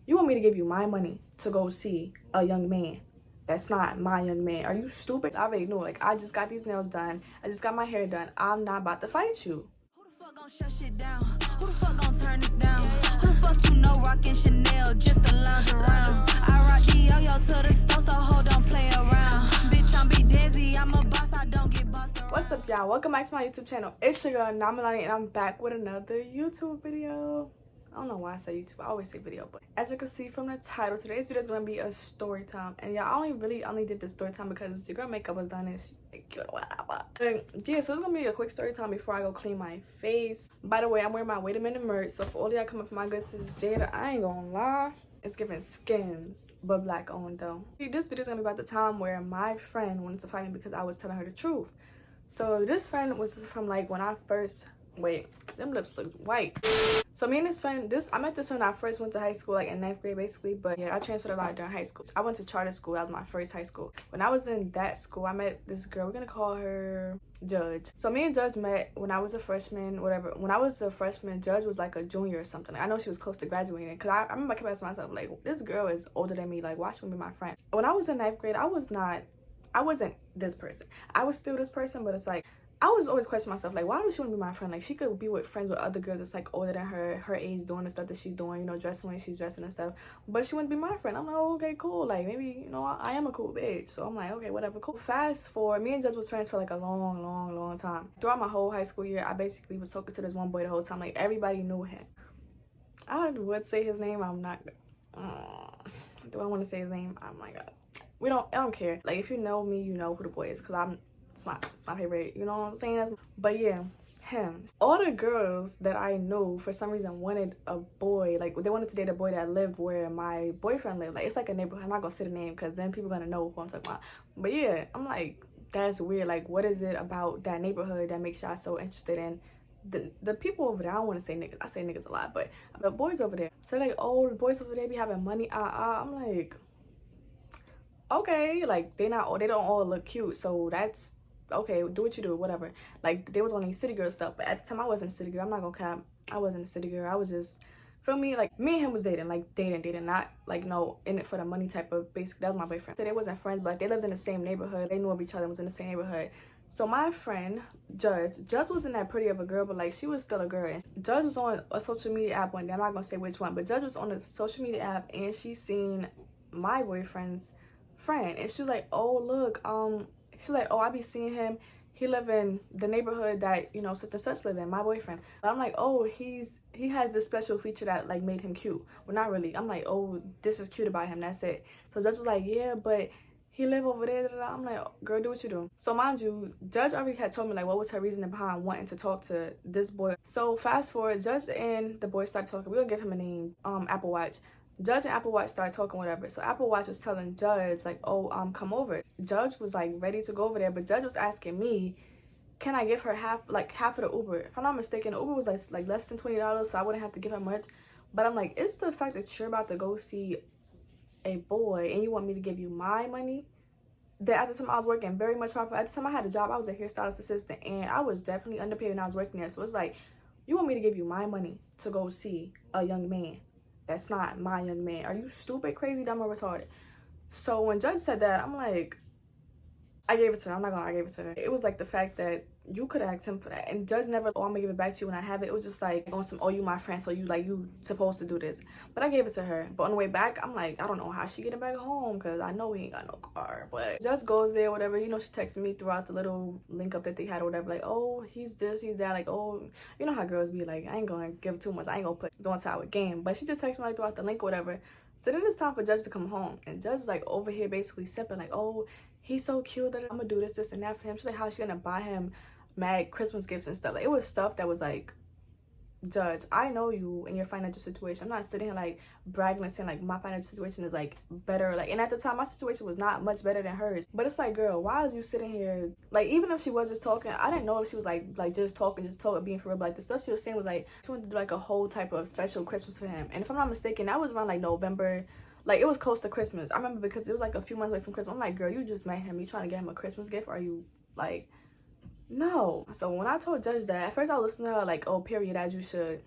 You want me to give you my money to go see a young man that's not my young man? Are you stupid? I already know. Like, I just got these nails done. I just got my hair done. I'm not about to fight you. Who the fuck gon' shut shit down? Who the fuck gon' turn this down? Who the fuck you know rockin' Chanel just to lounge around? I rock the yo-yo to the stove, so hold don't play around. Bitch, I'm Big Desi, I'm a boss, I don't get bossed around. What's up, y'all? Welcome back to my YouTube channel. It's your girl, Ny Millani, and I'm back with another YouTube video. I don't know why I say YouTube. I always say video, but as you can see from the title, today's video is gonna be a story time. And y'all, I only did the story time because your girl makeup was done and whatever. Yeah, so it's gonna be a quick story time before I go clean my face. By the way, I'm wearing my Wait a Minute merch, so for all y'all coming for my good sis Jada, I ain't gonna lie, it's giving skins, but black owned though. See, this video is gonna be about the time where my friend wanted to fight me because I was telling her the truth. So this friend was from like when I first, wait, them lips look white. So me and this friend, I met this when I first went to high school, like in 9th grade basically, but yeah, I transferred a lot during high school. I went to charter school. That was my first high school. When I was in that school, I met this girl. We're gonna call her Judge. So me and Judge met when I was a freshman, whatever. When I was a freshman, Judge was like a junior or something. I know she was close to graduating, because I remember I kept asking myself, like, this girl is older than me, like, why should she be my friend? When I was in 9th grade, I wasn't this person. I was still this person, but it's like, I was always questioning myself, like, why would she want to be my friend? Like, she could be with friends with other girls that's like older than her age, doing the stuff that she's doing, you know, dressing when she's dressing and stuff, but she wouldn't be my friend. I'm like, oh, okay, cool, like, maybe, you know, I am a cool bitch. So I'm like, okay, whatever, cool. Fast forward, me and Judge was friends for like a long time. Throughout my whole high school year, I basically was talking to this one boy the whole time. Like, everybody knew him. I would say his name. I'm not do I want to say his name? I'm like, I don't care. Like, if you know me, you know who the boy is, because it's my favorite, you know what I'm saying? But yeah, him. All the girls that I knew for some reason wanted a boy, like they wanted to date a boy that lived where my boyfriend lived. Like, it's like a neighborhood. I'm not gonna say the name because then people gonna know who I'm talking about. But yeah, I'm like, that's weird. Like, what is it about that neighborhood that makes y'all so interested in the people over there? I don't want to say niggas. I say niggas a lot, but the boys over there. So like, oh, the boys over there be having money. I'm like, okay, like they don't all look cute, so that's okay, do what you do, whatever. Like, they was on these city girl stuff, but at the time I wasn't a city girl. I'm not gonna cap, I wasn't a city girl. I was just, feel me, like, me and him was dating, like dating, not like no in it for the money type of, basically that was my boyfriend. So they wasn't friends, but they lived in the same neighborhood. They knew of each other, was in the same neighborhood. So my friend Judge wasn't that pretty of a girl, but like, she was still a girl. And Judge was on a social media app one day. I'm not gonna say which one, but Judge was on a social media app and she seen my boyfriend's friend, and she was like, oh look, she's like, oh, I be seeing him, he live in the neighborhood that, you know, such and such live in, my boyfriend. But I'm like, oh, he has this special feature that like made him cute. Well, not really. I'm like, oh, this is cute about him, that's it. So Judge was like, yeah, but he live over there. I'm like, girl, do what you do. So mind you, Judge already had told me like what was her reasoning behind wanting to talk to this boy. So fast forward, Judge and the boy started talking. We're gonna give him a name, Apple Watch. Judge and Apple Watch started talking, whatever. So Apple Watch was telling Judge like, oh, come over. Judge was like ready to go over there, but Judge was asking me, can I give her half of the Uber? If I'm not mistaken, the Uber was like less than $20, so I wouldn't have to give her much. But I'm like, it's the fact that you're about to go see a boy and you want me to give you my money. That at the time I was working very much hard for. At the time I had a job, I was a hairstylist assistant, and I was definitely underpaid when I was working there. So it's like, you want me to give you my money to go see a young man that's not my young man? Are you stupid, crazy, dumb, or retarded? So when Judge said that, I'm like, I gave it to her. I'm not gonna lie, I gave it to her. It was like the fact that you could ask him for that, and Judge never, oh, I'm gonna give it back to you when I have it. It was just like on some, oh, you my friend, so you supposed to do this. But I gave it to her. But on the way back, I'm like, I don't know how she getting back home, because I know he ain't got no car. But Judge goes there, whatever, you know, she texted me throughout the little link up that they had or whatever, like, oh, he's this, he's that, like, oh, you know how girls be like, I ain't gonna give too much, I ain't gonna put on top of game. But she just texted me like throughout the link or whatever. So then it's time for Judge to come home, and Judge is like over here basically sipping, like, oh, he's so cute that I'm gonna do this and that for him. She's like, how she gonna buy him mad Christmas gifts and stuff. Like, it was stuff that was like, Judge, I know you and your financial situation. I'm not sitting here like bragging and saying like my financial situation is like better, like, and at the time my situation was not much better than hers. But it's like, girl, why is you sitting here, like, even if she was just talking, I didn't know if she was like just talking being for real, but like the stuff she was saying was like she wanted to do like a whole type of special Christmas for him. And if I'm not mistaken, that was around like November. Like, it was close to Christmas. I remember because it was like a few months away from Christmas. I'm like, girl, you just met him, you trying to get him a Christmas gift? Or are you like, no? So when I told Judge that, at first I was listening to her like, oh, period, as you should.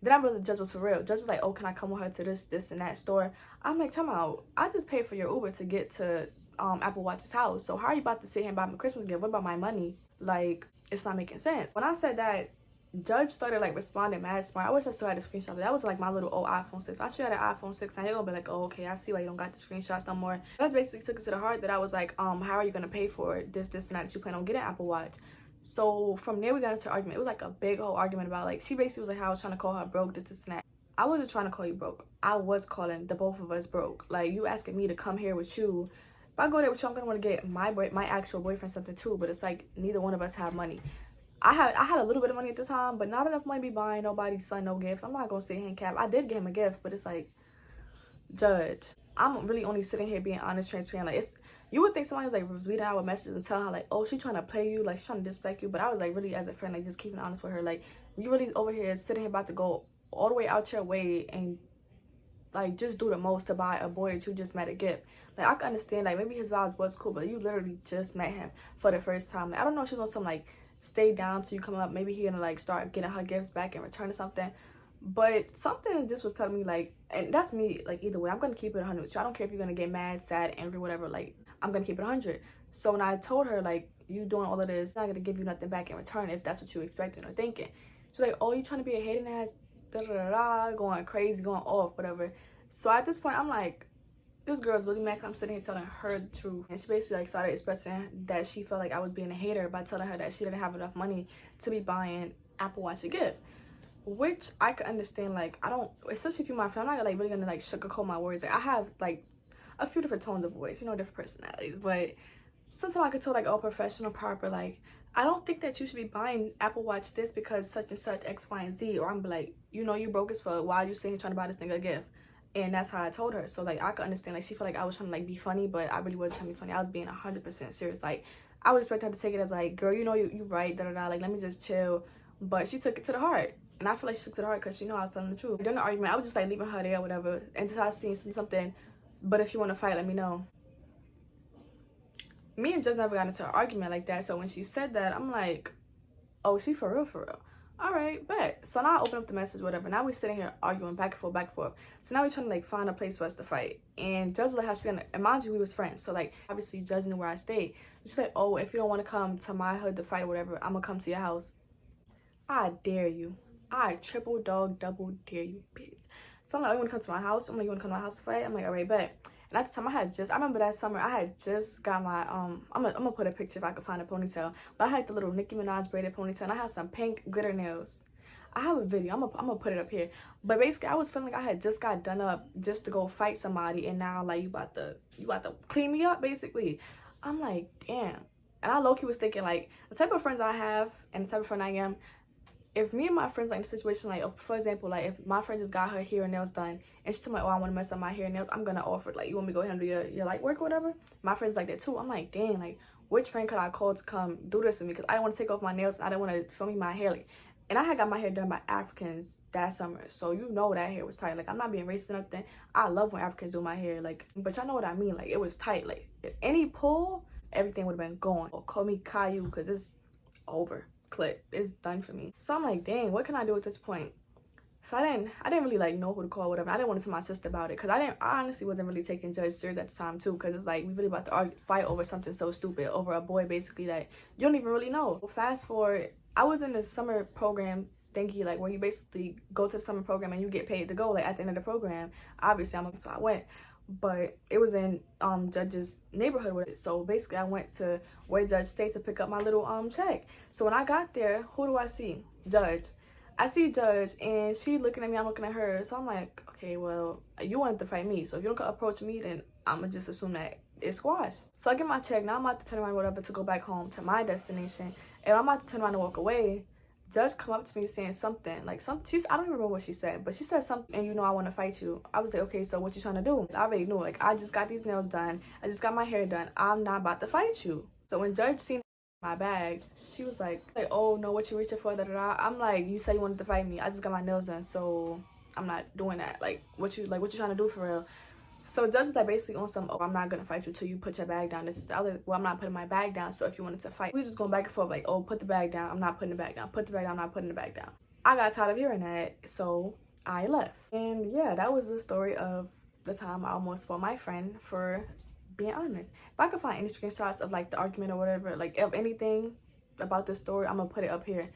Then I realized the judge was for real. Judge was like, oh, can I come with her to this and that store? I'm like, time out. I just paid for your Uber to get to Apple Watch's house. So how are you about to sit here and buy me a Christmas gift? What about my money? Like, it's not making sense. When I said that, Judge started like responding mad smart. I wish I still had the screenshot. That was like my little old iPhone 6. I should have an iPhone 6. Now you're gonna be like, oh, okay, I see why you don't got the screenshots no more. Judge basically took it to the heart that I was like, how are you gonna pay for it? This, and that you plan on getting an Apple Watch. So from there we got into an argument. It was like a big whole argument about like, she basically was like how I was trying to call her broke, this and that. I wasn't trying to call you broke. I was calling the both of us broke. Like, you asking me to come here with you. If I go there with you, I'm gonna want to get my actual boyfriend something too. But it's like neither one of us have money. I had a little bit of money at the time, but not enough money to be buying nobody's son no gifts. I'm not gonna sit here and cap. I did get him a gift, but it's like, Judge, I'm really only sitting here being honest, transparent. Like, it's, you would think somebody was like reading our messages and telling her like, oh, she trying to play you, like she's trying to disrespect you. But I was like, really as a friend, like just keeping honest with her. Like, you really over here sitting here about to go all the way out your way and like just do the most to buy a boy that you just met a gift. Like, I can understand like maybe his vibes was cool, but you literally just met him for the first time. Like, I don't know if she's on some like stay down till you come up. Maybe he gonna like start getting her gifts back in return or something. But something just was telling me like, and that's me, like either way, I'm gonna keep it 100 with you. I don't care if you're gonna get mad, sad, angry, whatever. Like, I'm gonna keep it 100. So when I told her like, you doing all of this, I'm not gonna give you nothing back in return if that's what you expecting or thinking. She's like, oh, you trying to be a hating ass, da da da da, going crazy, going off, whatever. So at this point, I'm like, this girl's really mad 'cause I'm sitting here telling her the truth. And she basically like started expressing that she felt like I was being a hater by telling her that she didn't have enough money to be buying Apple Watch a gift. Which I could understand. Like, I don't, especially if you're my friend, I'm not like really gonna like sugarcoat my words. Like, I have like a few different tones of voice, you know, different personalities. But sometimes I could tell like, oh, professional, proper, like, I don't think that you should be buying Apple Watch this because such and such X, Y, and Z. Or I'm like, you know, you broke as fuck. Why are you sitting here trying to buy this nigga a gift? And that's how I told her. So like, I could understand like she felt like I was trying to like be funny, but I really wasn't trying to be funny. I was being 100% serious. Like, I would expect her to take it as like, girl, you know, you right, da da da, like, let me just chill. But she took it to the heart. And I feel like she took it to the heart because she knew I was telling the truth. During the argument, I was just like leaving her there or whatever until I seen something. But if you want to fight, let me know. Me and Jess never got into an argument like that. So when she said that, I'm like, oh, she for real, for real. All right, bet. So now I open up the message, whatever. Now we're sitting here arguing back and forth, back and forth. So now we're trying to like find a place for us to fight. And Judge was like how she's gonna, and mind you, we was friends. So like, obviously Judge knew where I stayed. She's like, oh, if you don't want to come to my hood to fight, whatever, I'm gonna come to your house. I dare you. I triple dog double dare you, bitch. So I'm like, oh, you wanna come to my house? I'm like, you wanna come to my house to fight? I'm like, all right, bet. And at the time I remember that summer I had just got my I'm gonna put a picture if I could find a ponytail, but I had the little Nicki Minaj braided ponytail and I had some pink glitter nails. I have a video, I'm gonna put it up here. But basically I was feeling like I had just got done up just to go fight somebody, and now like you about to clean me up basically. I'm like, damn. And I low-key was thinking like, the type of friends I have and the type of friend I am, if me and my friends like in a situation like, for example, like if my friend just got her hair and nails done and she's telling me, oh, I want to mess up my hair and nails, I'm gonna offer like, you want me to go ahead and do your light work or whatever. My friends like that too. I'm like, dang, like which friend could I call to come do this with me? Because I don't want to take off my nails and I don't want to film me my hair. Like, and I had got my hair done by Africans that summer, so you know that hair was tight. Like, I'm not being racist or nothing. I love when Africans do my hair, like, but y'all know what I mean. Like, it was tight. Like, if any pull, everything would have been gone. Or call me Caillou because it's over. Clip, it's done for me. So I'm like, dang, what can I do at this point? So I didn't really like know who to call, whatever. I didn't want to tell my sister about it because I honestly wasn't really taking Judge serious at the time too, because it's like we really about to fight over something so stupid, over a boy basically that you don't even really know. Well, fast forward, I was in the summer program thingy, like where you basically go to the summer program and you get paid to go like at the end of the program. Obviously so I went, but it was in Judge's neighborhood with it. So basically I went to where Judge stayed to pick up my little check. So when I got there, who do I see? Judge. I see Judge and she looking at me, I'm looking at her. So I'm like, okay, well, you wanted to fight me, so if you don't approach me, then I'm gonna just assume that it's squash. So I get my check. Now I'm about to turn around whatever to go back home to my destination, and I'm about to turn around and walk away. Judge come up to me saying something like I don't even remember what she said, but she said something, and you know I want to fight you. I was like, okay, so what you trying to do? I already knew, like, I just got these nails done, I just got my hair done, I'm not about to fight you. So when Judge seen my bag, she was like, oh no, what you reaching for, da da da. I'm like, you said you wanted to fight me, I just got my nails done, so I'm not doing that. Like what you trying to do for real? So Judge is like basically on some, oh, I'm not gonna fight you till you put your bag down. This is the other, well, I'm not putting my bag down, so if you wanted to fight, we just going back and forth like, oh, put the bag down, I'm not putting the bag down, put the bag down, I'm not putting the bag down. I got tired of hearing that, so I left. And yeah, that was the story of the time I almost fought my friend for being honest. If I could find any screenshots of like the argument or whatever, like of anything about this story, I'm gonna put it up here.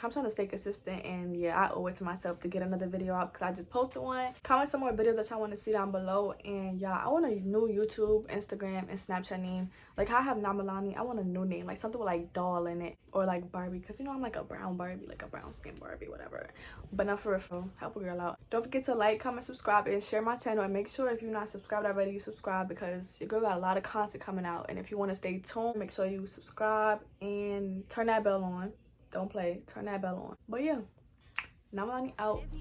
I'm trying to stay consistent, and yeah, I owe it to myself to get another video out because I just posted one. Comment some more videos that y'all want to see down below. And yeah, I want a new YouTube, Instagram, and Snapchat name. Like I have Ny Millani, I want a new name, like something with like doll in it or like Barbie, because you know I'm like a brown Barbie, like a brown skin Barbie, whatever. But not for real, help a girl out. Don't forget to like, comment, subscribe, and share my channel. And make sure if you're not subscribed already, you subscribe, because your girl got a lot of content coming out. And if you want to stay tuned, make sure you subscribe and turn that bell on. Don't play, turn that bell on. But yeah, Ny Millani out. If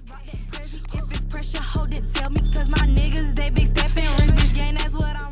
it's pressure, hold it, tell me, cause my niggas, they big stepping. Rich bitch gang, that's what I'm